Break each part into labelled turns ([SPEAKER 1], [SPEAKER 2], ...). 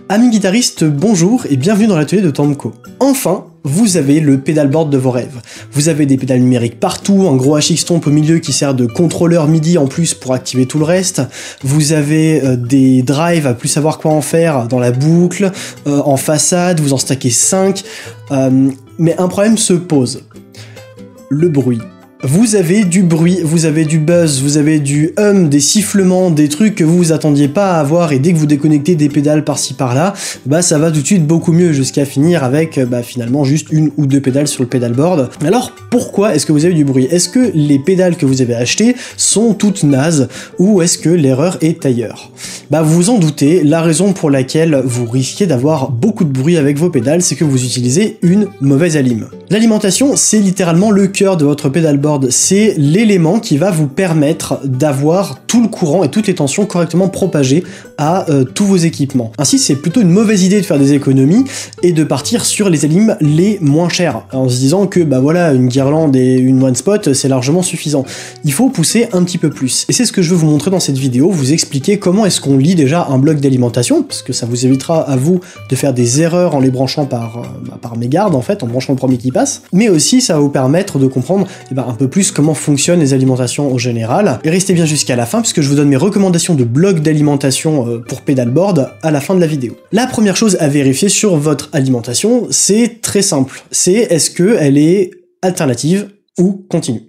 [SPEAKER 1] Amis guitaristes, bonjour et bienvenue dans l'atelier de Tomco. Enfin, vous avez le pédalboard de vos rêves. Vous avez des pédales numériques partout, un gros HX Stomp au milieu qui sert de contrôleur MIDI en plus pour activer tout le reste. Vous avez des drives à plus savoir quoi en faire dans la boucle, en façade, vous en stackez 5. Mais un problème se pose. Le bruit. Vous avez du bruit, vous avez du buzz, vous avez du des sifflements, des trucs que vous vous attendiez pas à avoir, et dès que vous déconnectez des pédales par-ci par-là, bah ça va tout de suite beaucoup mieux jusqu'à finir avec finalement juste une ou deux pédales sur le pédalboard. Alors pourquoi est-ce que vous avez du bruit? Est-ce que les pédales que vous avez achetées sont toutes nazes ou est-ce que l'erreur est ailleurs? Bah vous vous en doutez, la raison pour laquelle vous risquez d'avoir beaucoup de bruit avec vos pédales, c'est que vous utilisez une mauvaise alim. L'alimentation, c'est littéralement le cœur de votre pédalboard. C'est l'élément qui va vous permettre d'avoir tout le courant et toutes les tensions correctement propagées à tous vos équipements. Ainsi, c'est plutôt une mauvaise idée de faire des économies et de partir sur les alims les moins chères, en se disant que voilà, une guirlande et une one spot, c'est largement suffisant. Il faut pousser un petit peu plus. Et c'est ce que je veux vous montrer dans cette vidéo, vous expliquer comment est-ce qu'on lit déjà un bloc d'alimentation, parce que ça vous évitera à vous de faire des erreurs en les branchant par mégarde, en fait, en branchant le premier qui passe, mais aussi ça va vous permettre de comprendre un peu plus comment fonctionnent les alimentations en général. Et restez bien jusqu'à la fin, puisque je vous donne mes recommandations de blocs d'alimentation pour pédalboard à la fin de la vidéo. La première chose à vérifier sur votre alimentation, c'est très simple. C'est est-ce qu'elle est alternative ou continue.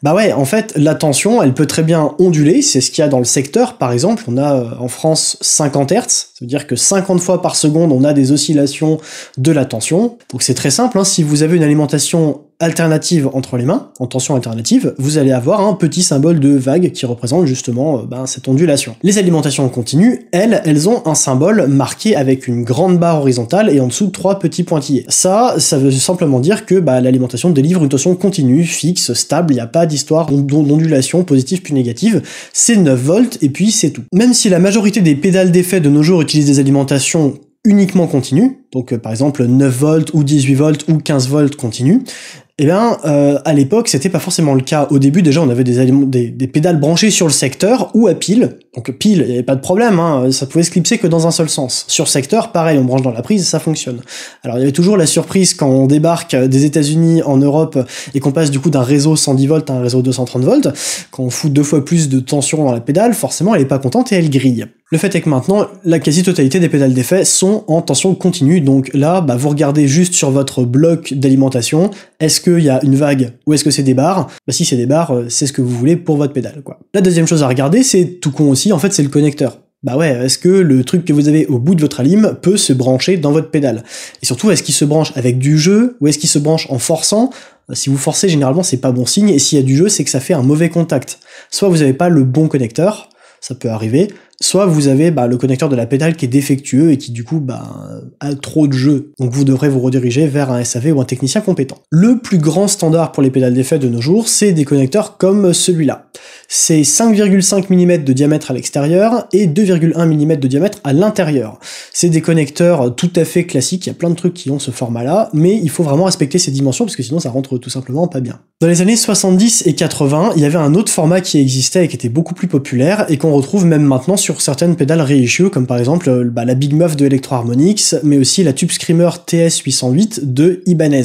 [SPEAKER 1] Bah ouais, en fait, la tension, elle peut très bien onduler, c'est ce qu'il y a dans le secteur, par exemple, on a en France 50 Hz, ça veut dire que 50 fois par seconde, on a des oscillations de la tension. Donc c'est très simple, si vous avez une alimentation alternative entre les mains, en tension alternative, vous allez avoir un petit symbole de vague qui représente justement cette ondulation. Les alimentations continues, elles ont un symbole marqué avec une grande barre horizontale et en dessous 3 petits pointillés. Ça veut simplement dire que l'alimentation délivre une tension continue, fixe, stable, il n'y a pas d'histoire d'ondulation positive puis négative, c'est 9 volts et puis c'est tout. Même si la majorité des pédales d'effet de nos jours utilisent des alimentations uniquement continues, donc par exemple 9 volts ou 18 volts ou 15 volts continues, à l'époque, c'était pas forcément le cas. Au début, déjà, on avait des pédales branchées sur le secteur ou à pile. Donc pile, il n'y avait pas de problème, ça pouvait se clipser que dans un seul sens. Sur secteur, pareil, on branche dans la prise, ça fonctionne. Alors il y avait toujours la surprise quand on débarque des États-Unis en Europe et qu'on passe du coup d'un réseau 110 volts à un réseau 230 volts, quand on fout 2 fois plus de tension dans la pédale, forcément elle est pas contente et elle grille. Le fait est que maintenant, la quasi-totalité des pédales d'effet sont en tension continue, donc là, vous regardez juste sur votre bloc d'alimentation, est-ce qu'il y a une vague ou est-ce que c'est des barres? Si c'est des barres, c'est ce que vous voulez pour votre pédale, quoi. La deuxième chose à regarder, c'est tout con aussi, en fait, c'est le connecteur. Est-ce que le truc que vous avez au bout de votre alim peut se brancher dans votre pédale? Et surtout, est-ce qu'il se branche avec du jeu ou est-ce qu'il se branche en forçant? Si vous forcez, généralement, c'est pas bon signe, et s'il y a du jeu, c'est que ça fait un mauvais contact. Soit vous n'avez pas le bon connecteur, ça peut arriver, soit vous avez le connecteur de la pédale qui est défectueux et qui du coup a trop de jeu. Donc vous devrez vous rediriger vers un SAV ou un technicien compétent. Le plus grand standard pour les pédales d'effet de nos jours, c'est des connecteurs comme celui-là. C'est 5,5 mm de diamètre à l'extérieur et 2,1 mm de diamètre à l'intérieur. C'est des connecteurs tout à fait classiques, il y a plein de trucs qui ont ce format-là, mais il faut vraiment respecter ces dimensions parce que sinon ça rentre tout simplement pas bien. Dans les années 70 et 80, il y avait un autre format qui existait et qui était beaucoup plus populaire et qu'on retrouve même maintenant sur certaines pédales reissue, comme par exemple la Big Muff de Electro Harmonix, mais aussi la Tube Screamer TS808 de Ibanez.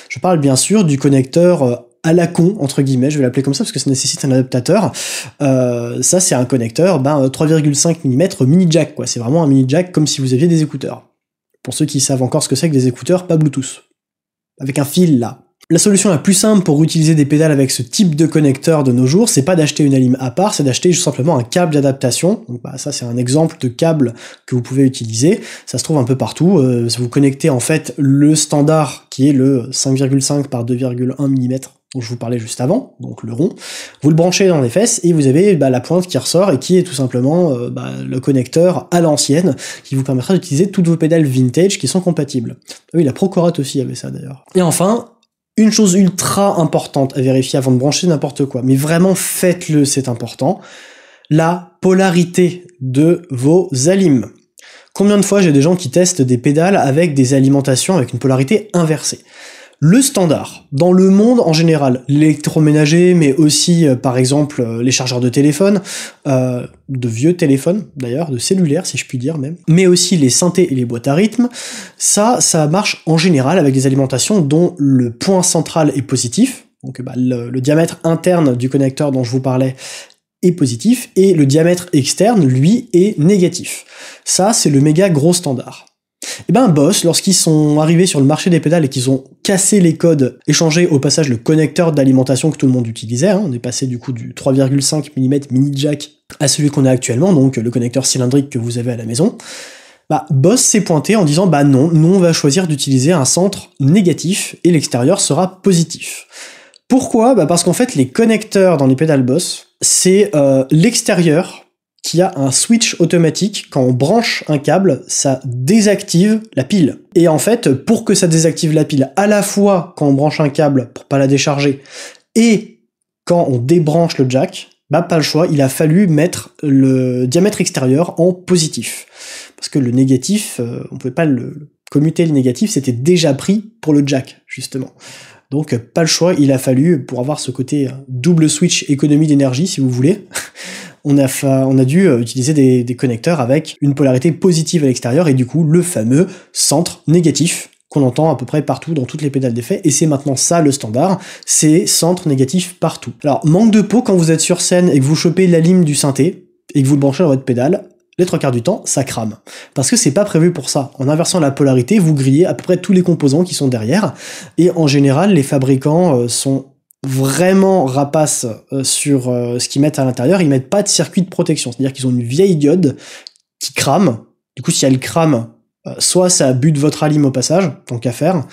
[SPEAKER 1] Je parle bien sûr du connecteur à la con, entre guillemets, je vais l'appeler comme ça parce que ça nécessite un adaptateur. Ça c'est un connecteur 3,5 mm mini jack, quoi. C'est vraiment un mini jack comme si vous aviez des écouteurs. Pour ceux qui savent encore ce que c'est que des écouteurs, pas Bluetooth. Avec un fil là. La solution la plus simple pour utiliser des pédales avec ce type de connecteur de nos jours, c'est pas d'acheter une alim à part, c'est d'acheter juste simplement un câble d'adaptation. Donc ça c'est un exemple de câble que vous pouvez utiliser. Ça se trouve un peu partout. Vous connectez en fait le standard qui est le 5,5 par 2,1 mm dont je vous parlais juste avant, donc le rond. Vous le branchez dans les fesses et vous avez la pointe qui ressort et qui est tout simplement le connecteur à l'ancienne qui vous permettra d'utiliser toutes vos pédales vintage qui sont compatibles. Oui, la Procorat aussi avait ça d'ailleurs. Et enfin, une chose ultra importante à vérifier avant de brancher n'importe quoi, mais vraiment faites-le, c'est important, la polarité de vos alims. Combien de fois j'ai des gens qui testent des pédales avec des alimentations avec une polarité inversée? Le standard, dans le monde en général, l'électroménager, mais aussi par exemple les chargeurs de téléphone, de vieux téléphones d'ailleurs, de cellulaires si je puis dire même, mais aussi les synthés et les boîtes à rythme, ça marche en général avec des alimentations dont le point central est positif, donc le diamètre interne du connecteur dont je vous parlais est positif, et le diamètre externe, lui, est négatif. Ça, c'est le méga gros standard. Et Boss, lorsqu'ils sont arrivés sur le marché des pédales et qu'ils ont cassé les codes, échangé au passage le connecteur d'alimentation que tout le monde utilisait, on est passé du coup du 3,5 mm mini jack à celui qu'on a actuellement, donc le connecteur cylindrique que vous avez à la maison, Boss s'est pointé en disant non, nous on va choisir d'utiliser un centre négatif et l'extérieur sera positif. Pourquoi ? Parce qu'en fait les connecteurs dans les pédales Boss, c'est l'extérieur qui a un switch automatique. Quand on branche un câble, ça désactive la pile. Et en fait, pour que ça désactive la pile à la fois quand on branche un câble pour pas la décharger et quand on débranche le jack, pas le choix, il a fallu mettre le diamètre extérieur en positif. Parce que le négatif, on pouvait pas le commuter, le négatif, c'était déjà pris pour le jack, justement. Donc pas le choix, il a fallu, pour avoir ce côté double switch économie d'énergie, si vous voulez, on a dû utiliser des connecteurs avec une polarité positive à l'extérieur et du coup le fameux centre négatif qu'on entend à peu près partout dans toutes les pédales d'effet, et c'est maintenant ça le standard, c'est centre négatif partout. Alors manque de peau, quand vous êtes sur scène et que vous chopez la lime du synthé et que vous le branchez dans votre pédale, les 3/4 du temps, ça crame. Parce que c'est pas prévu pour ça. En inversant la polarité, vous grillez à peu près tous les composants qui sont derrière, et en général, les fabricants sont vraiment rapaces sur ce qu'ils mettent à l'intérieur. Ils mettent pas de circuit de protection, c'est-à-dire qu'ils ont une vieille diode qui crame. Du coup, si elle crame, soit ça bute votre alim au passage, tant qu'à faire,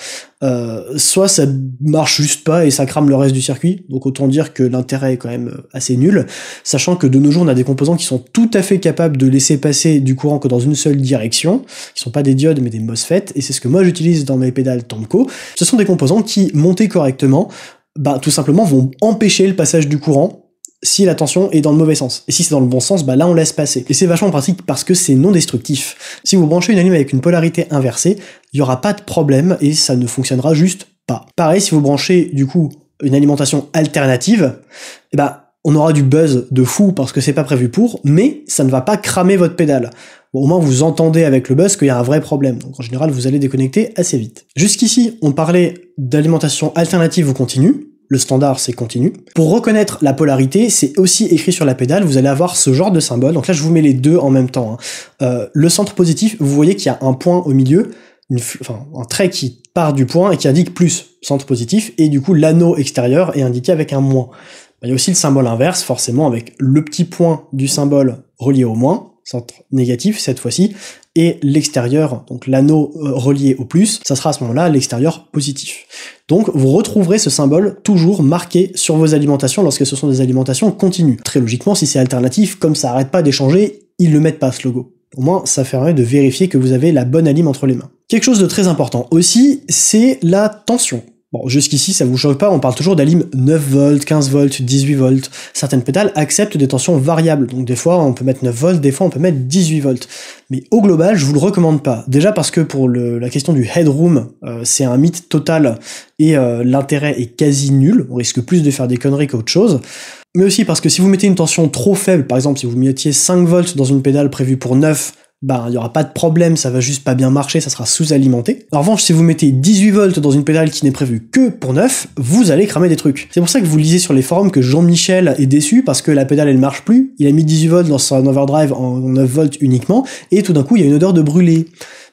[SPEAKER 1] soit ça marche juste pas et ça crame le reste du circuit, donc autant dire que l'intérêt est quand même assez nul, sachant que de nos jours on a des composants qui sont tout à fait capables de laisser passer du courant que dans une seule direction, qui sont pas des diodes mais des MOSFET, et c'est ce que moi j'utilise dans mes pédales Tomco. Ce sont des composants qui, montés correctement, tout simplement vont empêcher le passage du courant si la tension est dans le mauvais sens. Et si c'est dans le bon sens, là on laisse passer. Et c'est vachement pratique parce que c'est non destructif. Si vous branchez une alim avec une polarité inversée, il n'y aura pas de problème et ça ne fonctionnera juste pas. Pareil, si vous branchez du coup une alimentation alternative, on aura du buzz de fou parce que c'est pas prévu pour, mais ça ne va pas cramer votre pédale. Au moins vous entendez avec le buzz qu'il y a un vrai problème, donc en général vous allez déconnecter assez vite. Jusqu'ici, on parlait d'alimentation alternative ou continue. Le standard, c'est continu. Pour reconnaître la polarité, c'est aussi écrit sur la pédale, vous allez avoir ce genre de symbole. Donc là, je vous mets les deux en même temps. Le centre positif, vous voyez qu'il y a un point au milieu, un trait qui part du point et qui indique plus, centre positif, et du coup, l'anneau extérieur est indiqué avec un moins. Il y a aussi le symbole inverse, forcément, avec le petit point du symbole relié au moins, centre négatif cette fois-ci, et l'extérieur, donc l'anneau relié au plus, ça sera à ce moment-là l'extérieur positif. Donc vous retrouverez ce symbole toujours marqué sur vos alimentations lorsque ce sont des alimentations continues. Très logiquement, si c'est alternatif, comme ça arrête pas d'échanger, ils le mettent pas ce logo. Au moins, ça permet de vérifier que vous avez la bonne alim entre les mains. Quelque chose de très important aussi, c'est la tension. Bon, jusqu'ici, ça vous choque pas, on parle toujours d'alim 9 volts, 15 volts, 18 volts. Certaines pédales acceptent des tensions variables, donc des fois on peut mettre 9 volts, des fois on peut mettre 18 volts. Mais au global, je vous le recommande pas. Déjà parce que pour la question du headroom, c'est un mythe total et l'intérêt est quasi nul, on risque plus de faire des conneries qu'autre chose. Mais aussi parce que si vous mettez une tension trop faible, par exemple si vous mettiez 5 volts dans une pédale prévue pour 9, il y aura pas de problème, ça va juste pas bien marcher, ça sera sous-alimenté. En revanche, si vous mettez 18 volts dans une pédale qui n'est prévue que pour 9, vous allez cramer des trucs. C'est pour ça que vous lisez sur les forums que Jean-Michel est déçu parce que la pédale elle marche plus, il a mis 18 volts dans son overdrive en 9 volts uniquement, et tout d'un coup il y a une odeur de brûlé.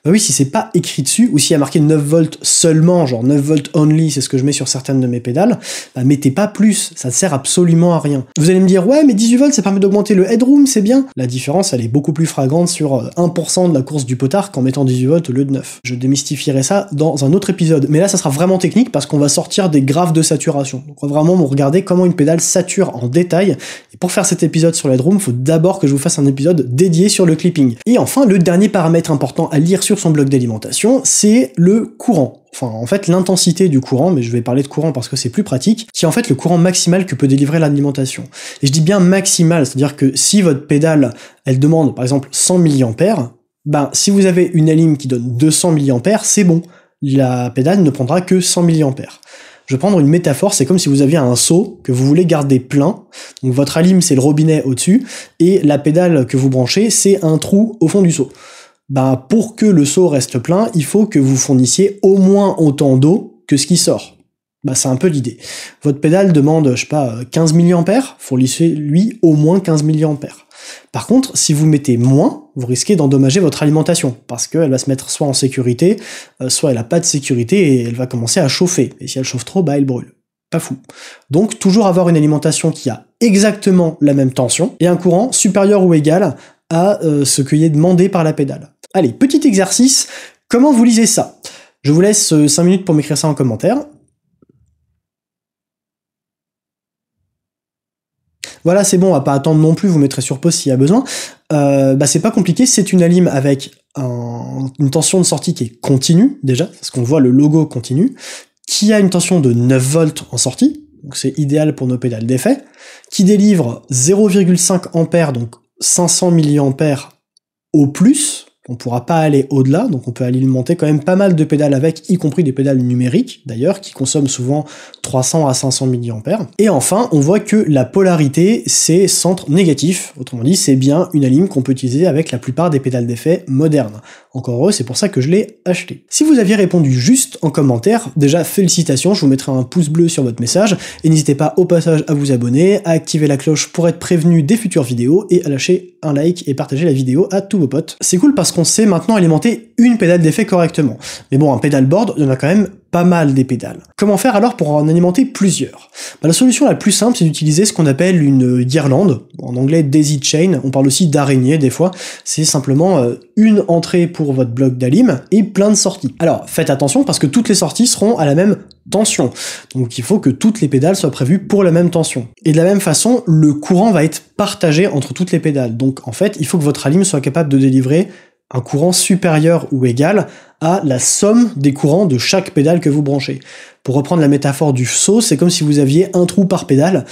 [SPEAKER 1] Oui, si c'est pas écrit dessus, ou s'il y a marqué 9 volts seulement, genre 9 volts only, c'est ce que je mets sur certaines de mes pédales, mettez pas plus, ça ne sert absolument à rien. Vous allez me dire, ouais, mais 18 volts, ça permet d'augmenter le headroom, c'est bien. La différence, elle est beaucoup plus flagrante sur 1% de la course du potard qu'en mettant 18 volts au lieu de 9. Je démystifierai ça dans un autre épisode, mais là, ça sera vraiment technique parce qu'on va sortir des graphes de saturation. Donc, on va vraiment regarder comment une pédale sature en détail, et pour faire cet épisode sur l'headroom, il faut d'abord que je vous fasse un épisode dédié sur le clipping. Et enfin, le dernier paramètre important à lire sur son bloc d'alimentation, c'est le courant. Enfin, en fait, l'intensité du courant, mais je vais parler de courant parce que c'est plus pratique, qui est en fait le courant maximal que peut délivrer l'alimentation. Et je dis bien maximal, c'est-à-dire que si votre pédale, elle demande, par exemple, 100 mA, si vous avez une alim qui donne 200 mA, c'est bon. la pédale ne prendra que 100 mA. Je vais prendre une métaphore, c'est comme si vous aviez un seau que vous voulez garder plein, donc votre alim c'est le robinet au-dessus, et la pédale que vous branchez c'est un trou au fond du seau. Pour que le seau reste plein, il faut que vous fournissiez au moins autant d'eau que ce qui sort. C'est un peu l'idée. Votre pédale demande, 15 mA, fournissez lui au moins 15 mA. Par contre, si vous mettez moins, vous risquez d'endommager votre alimentation, parce qu'elle va se mettre soit en sécurité, soit elle n'a pas de sécurité et elle va commencer à chauffer. Et si elle chauffe trop, elle brûle. Pas fou. Donc, toujours avoir une alimentation qui a exactement la même tension, et un courant supérieur ou égal à ce qui est demandé par la pédale. Allez, petit exercice, comment vous lisez ça? Je vous laisse 5 minutes pour m'écrire ça en commentaire. Voilà, c'est bon, on va pas attendre non plus, vous mettrez sur pause s'il y a besoin. C'est pas compliqué, c'est une alim avec une tension de sortie qui est continue, déjà, parce qu'on voit le logo continu, qui a une tension de 9 volts en sortie, donc c'est idéal pour nos pédales d'effet, qui délivre 0,5 ampères, donc 500 mA au plus. On ne pourra pas aller au-delà, donc on peut alimenter quand même pas mal de pédales avec, y compris des pédales numériques, d'ailleurs, qui consomment souvent 300 à 500 mA. Et enfin, on voit que la polarité, c'est centre négatif, autrement dit, c'est bien une alim qu'on peut utiliser avec la plupart des pédales d'effet modernes. Encore heureux, c'est pour ça que je l'ai acheté. Si vous aviez répondu juste en commentaire, déjà félicitations, je vous mettrai un pouce bleu sur votre message, et n'hésitez pas au passage à vous abonner, à activer la cloche pour être prévenu des futures vidéos, et à lâcher un like et partager la vidéo à tous vos potes. C'est cool parce qu'on sait maintenant alimenter une pédale d'effet correctement. Mais bon, un pedalboard, il y en a quand même pas mal des pédales. Comment faire alors pour en alimenter plusieurs? La solution la plus simple, c'est d'utiliser ce qu'on appelle une guirlande, en anglais daisy chain, on parle aussi d'araignée des fois, c'est simplement une entrée pour votre bloc d'alim et plein de sorties. Alors faites attention parce que toutes les sorties seront à la même tension, donc il faut que toutes les pédales soient prévues pour la même tension. Et de la même façon, le courant va être partagé entre toutes les pédales, donc en fait, il faut que votre alim soit capable de délivrer un courant supérieur ou égal à la somme des courants de chaque pédale que vous branchez. Pour reprendre la métaphore du seau, c'est comme si vous aviez un trou par pédale,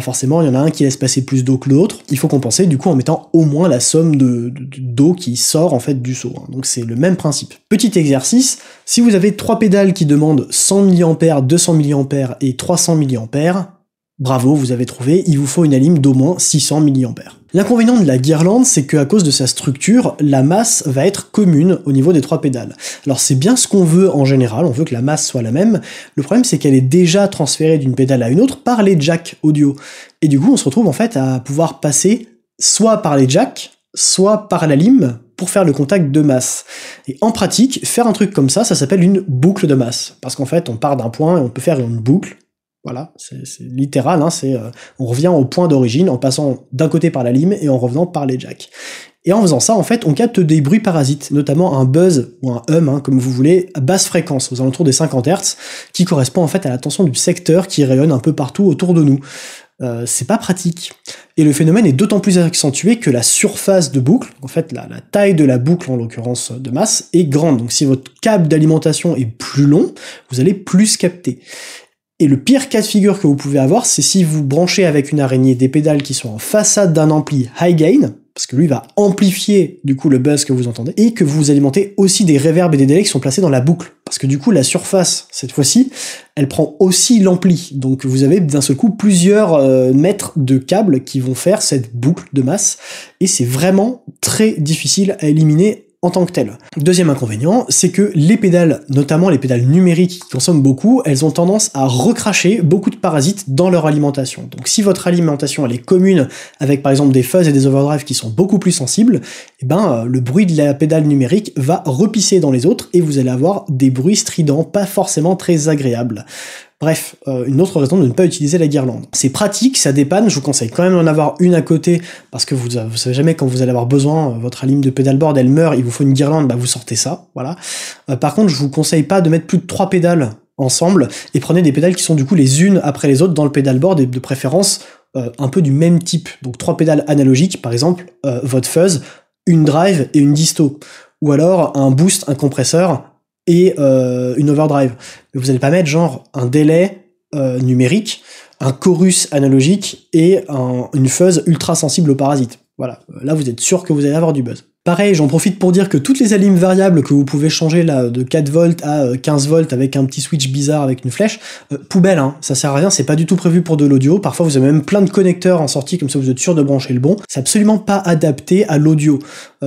[SPEAKER 1] forcément il y en a un qui laisse passer plus d'eau que l'autre, il faut compenser du coup en mettant au moins la somme d'eau qui sort en fait du seau, donc c'est le même principe. Petit exercice, si vous avez 3 pédales qui demandent 100 mA, 200 mA et 300 mA, bravo, vous avez trouvé, il vous faut une alim d'au moins 600 mA. L'inconvénient de la guirlande, c'est qu'à cause de sa structure, la masse va être commune au niveau des 3 pédales. Alors c'est bien ce qu'on veut en général, on veut que la masse soit la même, le problème c'est qu'elle est déjà transférée d'une pédale à une autre par les jacks audio. Et du coup on se retrouve en fait à pouvoir passer soit par les jacks, soit par la lime, pour faire le contact de masse. Et en pratique, faire un truc comme ça s'appelle une boucle de masse. Parce qu'en fait on part d'un point et on peut faire une boucle. Voilà, c'est littéral, on revient au point d'origine en passant d'un côté par la lime et en revenant par les jacks. Et en faisant ça, en fait, on capte des bruits parasites, notamment un buzz ou un hum, comme vous voulez, à basse fréquence, aux alentours des 50 Hz, qui correspond en fait à la tension du secteur qui rayonne un peu partout autour de nous. C'est pas pratique. Et le phénomène est d'autant plus accentué que la surface de boucle, en fait la taille de la boucle en l'occurrence de masse, est grande. Donc si votre câble d'alimentation est plus long, vous allez plus capter. Et le pire cas de figure que vous pouvez avoir, c'est si vous branchez avec une araignée des pédales qui sont en façade d'un ampli high gain, parce que lui va amplifier du coup le buzz que vous entendez, et que vous alimentez aussi des reverbs et des délais qui sont placés dans la boucle. Parce que du coup la surface, cette fois-ci, elle prend aussi l'ampli. Donc vous avez d'un seul coup plusieurs mètres de câbles qui vont faire cette boucle de masse, et c'est vraiment très difficile à éliminer en tant que tel. Deuxième inconvénient, c'est que les pédales, notamment les pédales numériques qui consomment beaucoup, elles ont tendance à recracher beaucoup de parasites dans leur alimentation. Donc si votre alimentation elle est commune avec par exemple des fuzz et des overdrive qui sont beaucoup plus sensibles, le bruit de la pédale numérique va repisser dans les autres et vous allez avoir des bruits stridents pas forcément très agréables. Bref, une autre raison de ne pas utiliser la guirlande. C'est pratique, ça dépanne, je vous conseille quand même d'en avoir une à côté, parce que vous savez jamais quand vous allez avoir besoin, votre alim de pédalboard elle meurt, il vous faut une guirlande, vous sortez ça, voilà. Par contre, je vous conseille pas de mettre plus de 3 pédales ensemble, et prenez des pédales qui sont du coup les unes après les autres dans le pédalboard, et de préférence un peu du même type. Donc 3 pédales analogiques, par exemple, votre fuzz, une drive et une disto. Ou alors un boost, un compresseur, et une overdrive. Mais vous n'allez pas mettre genre un délai numérique, un chorus analogique et une fuzz ultra sensible aux parasites. Voilà, là vous êtes sûr que vous allez avoir du buzz. Pareil, j'en profite pour dire que toutes les alimes variables que vous pouvez changer là de 4 volts à 15 volts avec un petit switch bizarre avec une flèche, poubelle, hein, ça sert à rien, c'est pas du tout prévu pour de l'audio. Parfois vous avez même plein de connecteurs en sortie, comme ça vous êtes sûr de brancher le bon. C'est absolument pas adapté à l'audio.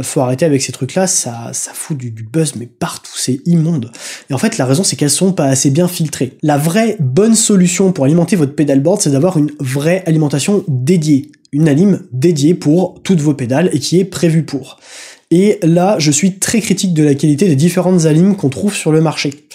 [SPEAKER 1] Faut arrêter avec ces trucs-là, ça fout du buzz mais partout, c'est immonde. Et en fait la raison c'est qu'elles sont pas assez bien filtrées. La vraie bonne solution pour alimenter votre pedalboard, c'est d'avoir une vraie alimentation dédiée. Une alim dédiée pour toutes vos pédales et qui est prévue pour. Et là, je suis très critique de la qualité des différentes alimes qu'on trouve sur le marché.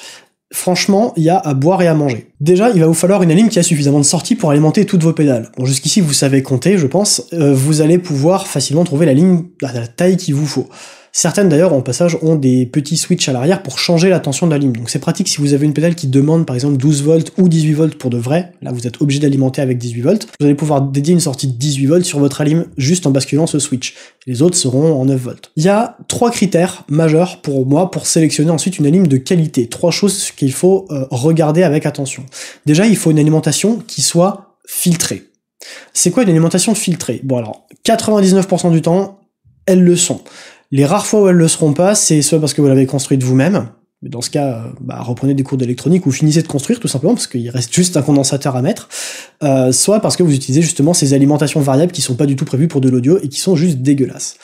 [SPEAKER 1] Franchement, il y a à boire et à manger. Déjà, il va vous falloir une alim qui a suffisamment de sorties pour alimenter toutes vos pédales. Bon, jusqu'ici, vous savez compter, je pense. Vous allez pouvoir facilement trouver la ligne à la taille qu'il vous faut. Certaines d'ailleurs en passage ont des petits switches à l'arrière pour changer la tension de la lime. Donc c'est pratique si vous avez une pédale qui demande par exemple 12 volts ou 18 volts pour de vrai. Là vous êtes obligé d'alimenter avec 18 volts. Vous allez pouvoir dédier une sortie de 18 volts sur votre alim juste en basculant ce switch. Les autres seront en 9 volts. Il y a 3 critères majeurs pour moi pour sélectionner ensuite une alim de qualité. 3 choses qu'il faut regarder avec attention. Déjà il faut une alimentation qui soit filtrée. C'est quoi une alimentation filtrée? Bon alors 99% du temps elles le sont. Les rares fois où elles le seront pas, c'est soit parce que vous l'avez construite vous-même, mais dans ce cas, reprenez des cours d'électronique ou finissez de construire tout simplement parce qu'il reste juste un condensateur à mettre, soit parce que vous utilisez justement ces alimentations variables qui sont pas du tout prévues pour de l'audio et qui sont juste dégueulasses.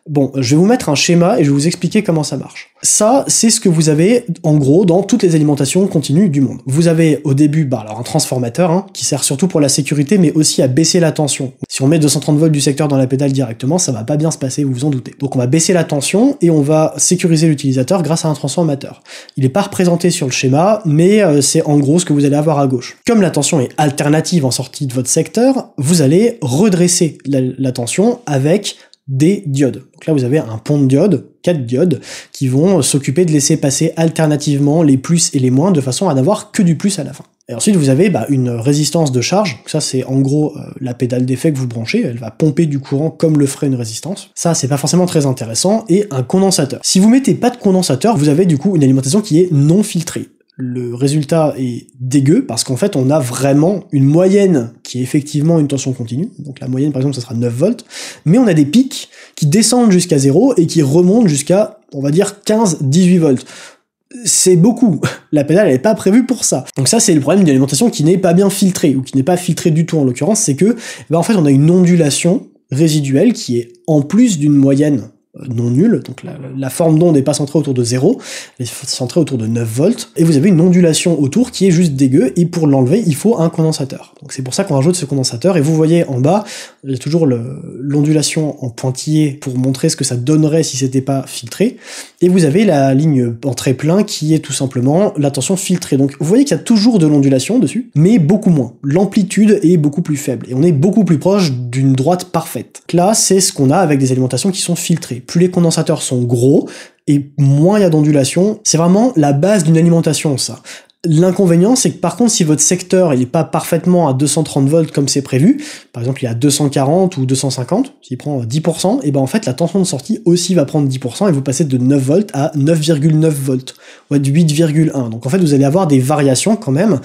[SPEAKER 1] Bon, je vais vous mettre un schéma et je vais vous expliquer comment ça marche. Ça, c'est ce que vous avez, en gros, dans toutes les alimentations continues du monde. Vous avez au début, alors un transformateur, hein, qui sert surtout pour la sécurité, mais aussi à baisser la tension. Si on met 230 volts du secteur dans la pédale directement, ça va pas bien se passer, vous vous en doutez. Donc on va baisser la tension et on va sécuriser l'utilisateur grâce à un transformateur. Il est pas représenté sur le schéma, mais c'est en gros ce que vous allez avoir à gauche. Comme la tension est alternative en sortie de votre secteur, vous allez redresser la tension avec des diodes. Donc là, vous avez un pont de diodes, 4 diodes, qui vont s'occuper de laisser passer alternativement les plus et les moins de façon à n'avoir que du plus à la fin. Et ensuite, vous avez une résistance de charge. Donc ça, c'est en gros la pédale d'effet que vous branchez. Elle va pomper du courant comme le ferait une résistance. Ça, c'est pas forcément très intéressant. Et un condensateur. Si vous mettez pas de condensateur, vous avez du coup une alimentation qui est non filtrée. Le résultat est dégueu parce qu'en fait on a vraiment une moyenne qui est effectivement une tension continue, donc la moyenne par exemple ça sera 9 volts, mais on a des pics qui descendent jusqu'à 0 et qui remontent jusqu'à, on va dire, 15-18 volts. C'est beaucoup, la pédale elle est pas prévue pour ça. Donc ça c'est le problème d'une alimentation qui n'est pas bien filtrée, ou qui n'est pas filtrée du tout en l'occurrence, c'est que en fait on a une ondulation résiduelle qui est en plus d'une moyenne non nulle, donc la forme d'onde n'est pas centrée autour de 0, elle est centrée autour de 9 volts, et vous avez une ondulation autour qui est juste dégueu, et pour l'enlever, il faut un condensateur. Donc c'est pour ça qu'on rajoute ce condensateur, et vous voyez en bas, il y a toujours l'ondulation en pointillé pour montrer ce que ça donnerait si c'était pas filtré, et vous avez la ligne en trait plein qui est tout simplement la tension filtrée. Donc vous voyez qu'il y a toujours de l'ondulation dessus, mais beaucoup moins. L'amplitude est beaucoup plus faible, et on est beaucoup plus proche d'une droite parfaite. Là, c'est ce qu'on a avec des alimentations qui sont filtrées. Plus les condensateurs sont gros, et moins il y a d'ondulation. C'est vraiment la base d'une alimentation, ça. L'inconvénient, c'est que par contre, si votre secteur il est pas parfaitement à 230 volts comme c'est prévu, par exemple il est à 240 ou 250, s'il prend 10%, et ben en fait la tension de sortie aussi va prendre 10% et vous passez de 9 volts à 9,9 volts, ou à 8,1. Donc en fait vous allez avoir des variations quand même,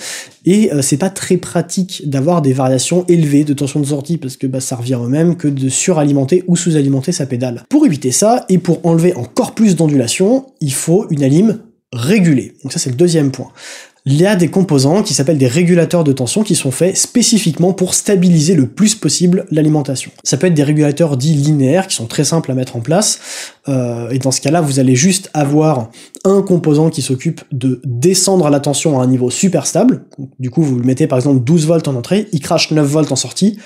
[SPEAKER 1] et c'est pas très pratique d'avoir des variations élevées de tension de sortie, parce que ça revient au même que de suralimenter ou sous-alimenter sa pédale. Pour éviter ça, et pour enlever encore plus d'ondulation, il faut une alim régulée. Donc ça c'est le deuxième point. Il y a des composants qui s'appellent des régulateurs de tension qui sont faits spécifiquement pour stabiliser le plus possible l'alimentation. Ça peut être des régulateurs dits linéaires qui sont très simples à mettre en place, et dans ce cas-là vous allez juste avoir un composant qui s'occupe de descendre la tension à un niveau super stable. Donc, du coup vous le mettez par exemple 12 volts en entrée, il crache 9 volts en sortie.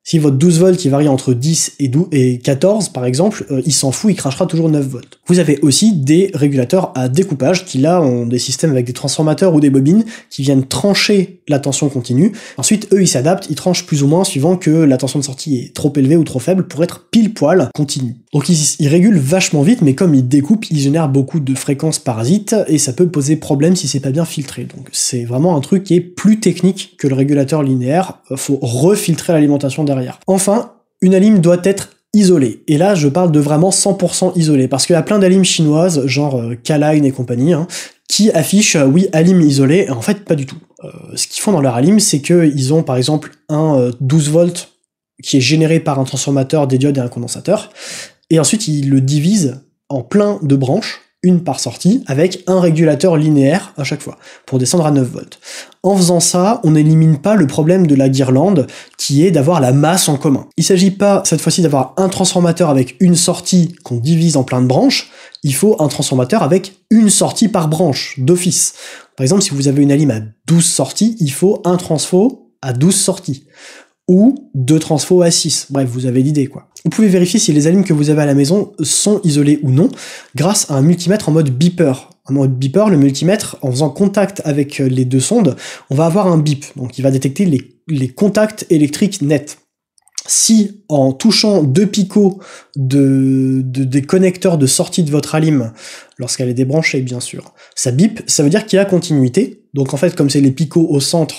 [SPEAKER 1] Si votre 12 volts qui varie entre 10 et 14 par exemple, il s'en fout, il crachera toujours 9 volts. Vous avez aussi des régulateurs à découpage qui là ont des systèmes avec des transformateurs ou des bobines qui viennent trancher la tension continue. Ensuite eux ils s'adaptent, ils tranchent plus ou moins suivant que la tension de sortie est trop élevée ou trop faible pour être pile poil continue. Donc ils régulent vachement vite, mais comme ils découpent, ils génèrent beaucoup de fréquences parasites et ça peut poser problème si c'est pas bien filtré. Donc c'est vraiment un truc qui est plus technique que le régulateur linéaire, faut refiltrer l'alimentation derrière. Enfin, une alim doit être isolée. Et là, je parle de vraiment 100% isolée, parce qu'il y a plein d'alims chinoises, genre K-Line et compagnie, qui affichent, oui, alim isolée, et en fait, pas du tout. Ce qu'ils font dans leur alim, c'est qu'ils ont, par exemple, un 12 volts qui est généré par un transformateur, des diodes et un condensateur, et ensuite il le divise en plein de branches, une par sortie, avec un régulateur linéaire à chaque fois, pour descendre à 9 volts. En faisant ça, on n'élimine pas le problème de la guirlande, qui est d'avoir la masse en commun. Il s'agit pas, cette fois-ci, d'avoir un transformateur avec une sortie qu'on divise en plein de branches, il faut un transformateur avec une sortie par branche, d'office. Par exemple, si vous avez une alim à 12 sorties, il faut un transfo à 12 sorties. Ou 2 transfos à 6. Bref, vous avez l'idée, quoi. Vous pouvez vérifier si les alims que vous avez à la maison sont isolés ou non grâce à un multimètre en mode beeper. En mode beeper, le multimètre, en faisant contact avec les deux sondes, on va avoir un bip. Donc il va détecter les contacts électriques nets. Si, en touchant 2 picots des connecteurs de sortie de votre alim, lorsqu'elle est débranchée, bien sûr, ça bip, ça veut dire qu'il y a continuité. Donc en fait, comme c'est les picots au centre,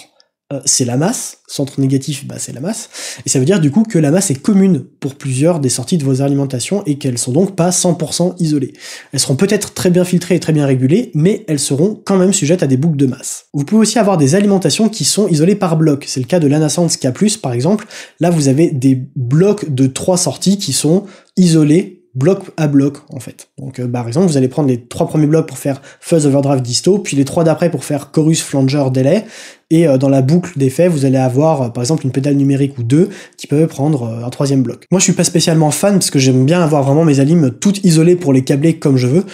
[SPEAKER 1] c'est la masse, centre négatif, bah c'est la masse, et ça veut dire du coup que la masse est commune pour plusieurs des sorties de vos alimentations et qu'elles sont donc pas 100% isolées. Elles seront peut-être très bien filtrées et très bien régulées, mais elles seront quand même sujettes à des boucles de masse. Vous pouvez aussi avoir des alimentations qui sont isolées par bloc, c'est le cas de l'Anasense K+, par exemple. Là vous avez des blocs de 3 sorties qui sont isolés bloc à bloc en fait. Donc par exemple vous allez prendre les 3 premiers blocs pour faire fuzz overdrive disto, puis les 3 d'après pour faire chorus flanger delay, et dans la boucle d'effet vous allez avoir par exemple une pédale numérique ou 2 qui peuvent prendre un 3e bloc. Moi je suis pas spécialement fan parce que j'aime bien avoir vraiment mes alims toutes isolées pour les câbler comme je veux,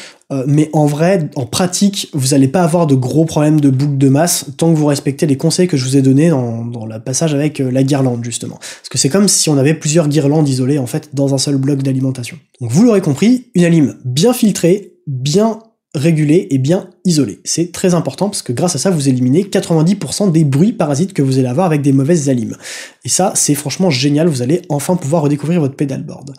[SPEAKER 1] mais en vrai, en pratique, vous allez pas avoir de gros problèmes de boucle de masse tant que vous respectez les conseils que je vous ai donnés dans le passage avec la guirlande justement. Parce que c'est comme si on avait plusieurs guirlandes isolées en fait dans un seul bloc d'alimentation. Donc vous l'aurez compris, une alim bien filtrée, bien régulée et bien isolée. C'est très important parce que grâce à ça, vous éliminez 90% des bruits parasites que vous allez avoir avec des mauvaises alims. Et ça, c'est franchement génial, vous allez enfin pouvoir redécouvrir votre pedalboard.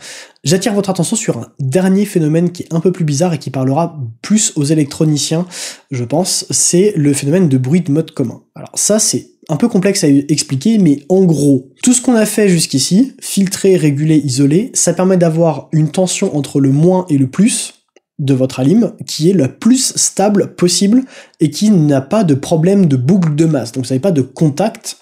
[SPEAKER 1] J'attire votre attention sur un dernier phénomène qui est un peu plus bizarre et qui parlera plus aux électroniciens, je pense, c'est le phénomène de bruit de mode commun. Alors ça, c'est un peu complexe à expliquer, mais en gros, tout ce qu'on a fait jusqu'ici, filtrer, réguler, isoler, ça permet d'avoir une tension entre le moins et le plus de votre alim qui est la plus stable possible et qui n'a pas de problème de boucle de masse. Donc vous n'avez pas de contact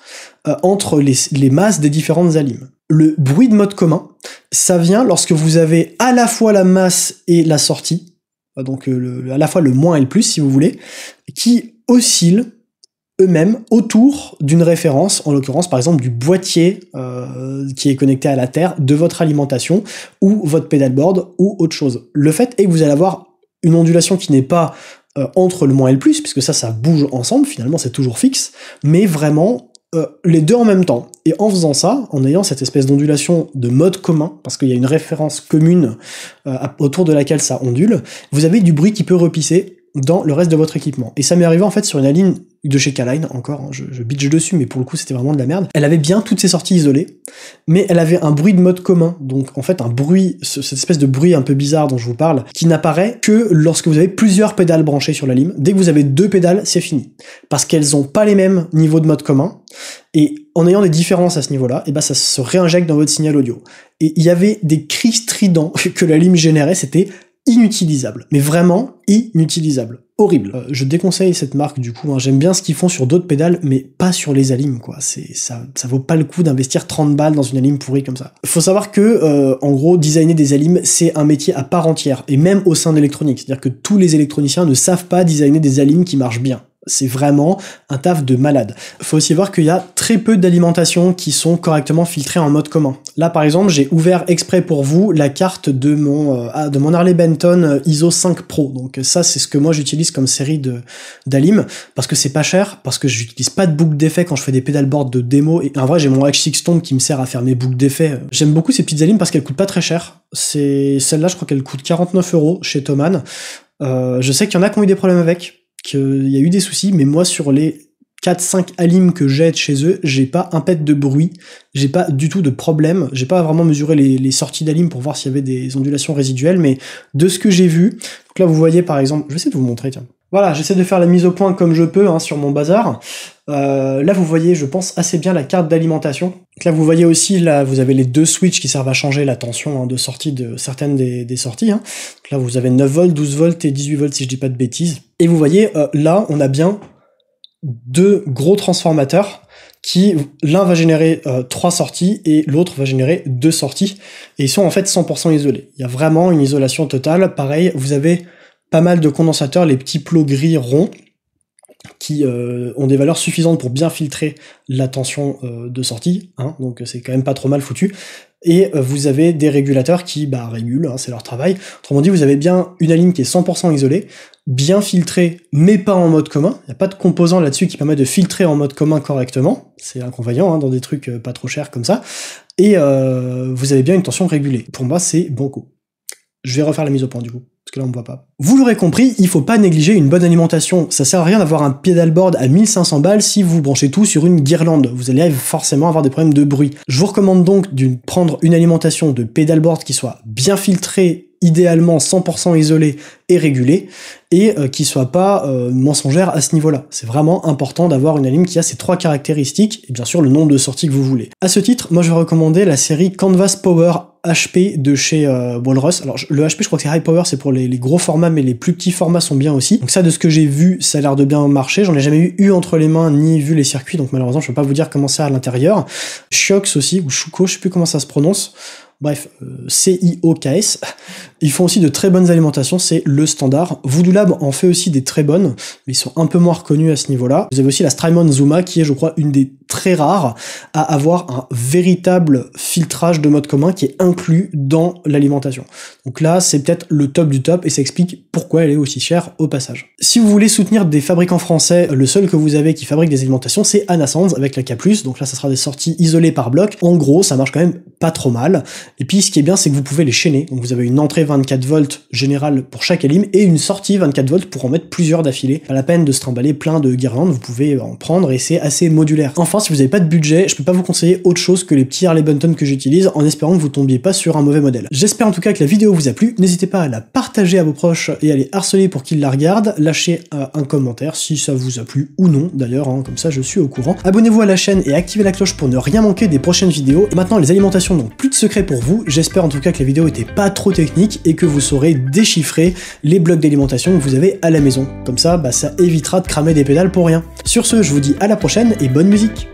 [SPEAKER 1] entre les masses des différentes alims. Le bruit de mode commun, ça vient lorsque vous avez à la fois la masse et la sortie, donc à la fois le moins et le plus si vous voulez, qui oscillent eux-mêmes autour d'une référence, en l'occurrence par exemple du boîtier qui est connecté à la terre de votre alimentation ou votre pedalboard ou autre chose. Le fait est que vous allez avoir une ondulation qui n'est pas entre le moins et le plus, puisque ça bouge ensemble, finalement c'est toujours fixe, mais vraiment les deux en même temps. Et en faisant ça, en ayant cette espèce d'ondulation de mode commun, parce qu'il y a une référence commune autour de laquelle ça ondule, vous avez du bruit qui peut repisser dans le reste de votre équipement. Et ça m'est arrivé en fait sur une ligne de chez K-Line, encore, hein, je bitch dessus, mais pour le coup c'était vraiment de la merde. Elle avait bien toutes ses sorties isolées, mais elle avait un bruit de mode commun, donc en fait un bruit, cette espèce de bruit un peu bizarre dont je vous parle, qui n'apparaît que lorsque vous avez plusieurs pédales branchées sur la lime. Dès que vous avez 2 pédales, c'est fini. Parce qu'elles ont pas les mêmes niveaux de mode commun, et en ayant des différences à ce niveau-là, et ben ça se réinjecte dans votre signal audio. Et il y avait des cris stridents que la lime générait, c'était inutilisable, mais vraiment inutilisable, horrible. Je déconseille cette marque du coup, hein. J'aime bien ce qu'ils font sur d'autres pédales, mais pas sur les alims quoi. Ça vaut pas le coup d'investir 30 balles dans une alim pourrie comme ça. Faut savoir que en gros designer des alims c'est un métier à part entière, et même au sein de l'électronique, c'est-à-dire que tous les électroniciens ne savent pas designer des alims qui marchent bien. C'est vraiment un taf de malade. Faut aussi voir qu'il y a très peu d'alimentations qui sont correctement filtrées en mode commun. Là, par exemple, j'ai ouvert exprès pour vous la carte de mon Harley Benton ISO 5 Pro. Donc ça, c'est ce que moi j'utilise comme série d'alim, parce que c'est pas cher, parce que j'utilise pas de boucle d'effet quand je fais des pedalboards de démo, et en vrai, j'ai mon H6 Tomb qui me sert à faire mes boucles d'effet. J'aime beaucoup ces petites alims parce qu'elles coûtent pas très cher. Celle-là, je crois qu'elle coûte 49 € chez Thomann. Je sais qu'il y en a qui ont eu des problèmes avec, qu'il y a eu des soucis, mais moi sur les 4-5 alims que j'ai de chez eux, j'ai pas un pet de bruit, j'ai pas du tout de problème, j'ai pas vraiment mesuré les sorties d'alim pour voir s'il y avait des ondulations résiduelles, mais de ce que j'ai vu, donc là vous voyez par exemple, je vais essayer de vous montrer, tiens. Voilà, j'essaie de faire la mise au point comme je peux hein, sur mon bazar. Là vous voyez, je pense assez bien la carte d'alimentation. Donc là vous voyez aussi, là vous avez les 2 switches qui servent à changer la tension hein, de sortie de certaines des sorties. Hein. Donc là vous avez 9 volts, 12 volts et 18 volts si je dis pas de bêtises. Et vous voyez, là on a bien 2 gros transformateurs qui, l'un va générer 3 sorties et l'autre va générer 2 sorties, et ils sont en fait 100% isolés. Il y a vraiment une isolation totale. Pareil, vous avez pas mal de condensateurs, les petits plots gris ronds, qui ont des valeurs suffisantes pour bien filtrer la tension de sortie, hein, donc c'est quand même pas trop mal foutu. Et vous avez des régulateurs qui régulent, hein, c'est leur travail. Autrement dit, vous avez bien une alim qui est 100% isolée, bien filtrée, mais pas en mode commun. Il n'y a pas de composant là-dessus qui permet de filtrer en mode commun correctement. C'est l'inconvénient, hein, dans des trucs pas trop chers comme ça. Et vous avez bien une tension régulée. Pour moi, c'est banco. Je vais refaire la mise au point du coup, parce que là on me voit pas. Vous l'aurez compris, il faut pas négliger une bonne alimentation. Ça sert à rien d'avoir un pedalboard à 1500 balles si vous branchez tout sur une guirlande. Vous allez forcément avoir des problèmes de bruit. Je vous recommande donc de prendre une alimentation de pedalboard qui soit bien filtrée, idéalement 100% isolée et régulée, et qui soit pas mensongère à ce niveau-là. C'est vraiment important d'avoir une alim qui a ces 3 caractéristiques, et bien sûr le nombre de sorties que vous voulez. À ce titre, moi je vais recommander la série Canvas Power HP de chez Walrus. Alors le HP, je crois que c'est High Power, c'est pour les gros formats, mais les plus petits formats sont bien aussi. Donc ça, de ce que j'ai vu, ça a l'air de bien marcher. J'en ai jamais eu entre les mains, ni vu les circuits, donc malheureusement je peux pas vous dire comment c'est à l'intérieur. Shioks aussi, ou Shuko, je sais plus comment ça se prononce. Bref, CIOKS. Ils font aussi de très bonnes alimentations, c'est le standard. Voodoo Lab en fait aussi des très bonnes, mais ils sont un peu moins reconnus à ce niveau-là. Vous avez aussi la Strymon Zuma, qui est, je crois, une des très rares à avoir un véritable filtrage de mode commun qui est inclus dans l'alimentation. Donc là, c'est peut-être le top du top, et ça explique pourquoi elle est aussi chère au passage. Si vous voulez soutenir des fabricants français, le seul que vous avez qui fabrique des alimentations, c'est Anasands avec la K+, donc là, ça sera des sorties isolées par bloc. En gros, ça marche quand même pas trop mal. Et puis, ce qui est bien, c'est que vous pouvez les chaîner. Donc vous avez une entrée 24 volts générale pour chaque alim et une sortie 24 volts pour en mettre plusieurs d'affilée. Pas la peine de se trimballer plein de guirlandes, vous pouvez en prendre et c'est assez modulaire. Enfin, si vous n'avez pas de budget, je peux pas vous conseiller autre chose que les petits Harley Benton que j'utilise, en espérant que vous tombiez pas sur un mauvais modèle. J'espère en tout cas que la vidéo vous a plu. N'hésitez pas à la partager à vos proches et à les harceler pour qu'ils la regardent. Lâchez un commentaire si ça vous a plu ou non d'ailleurs, hein, comme ça je suis au courant. Abonnez-vous à la chaîne et activez la cloche pour ne rien manquer des prochaines vidéos. Et maintenant, les alimentations n'ont plus de secret pour vous. J'espère en tout cas que la vidéo était pas trop technique et que vous saurez déchiffrer les blocs d'alimentation que vous avez à la maison. Comme ça, ça évitera de cramer des pédales pour rien. Sur ce, je vous dis à la prochaine et bonne musique.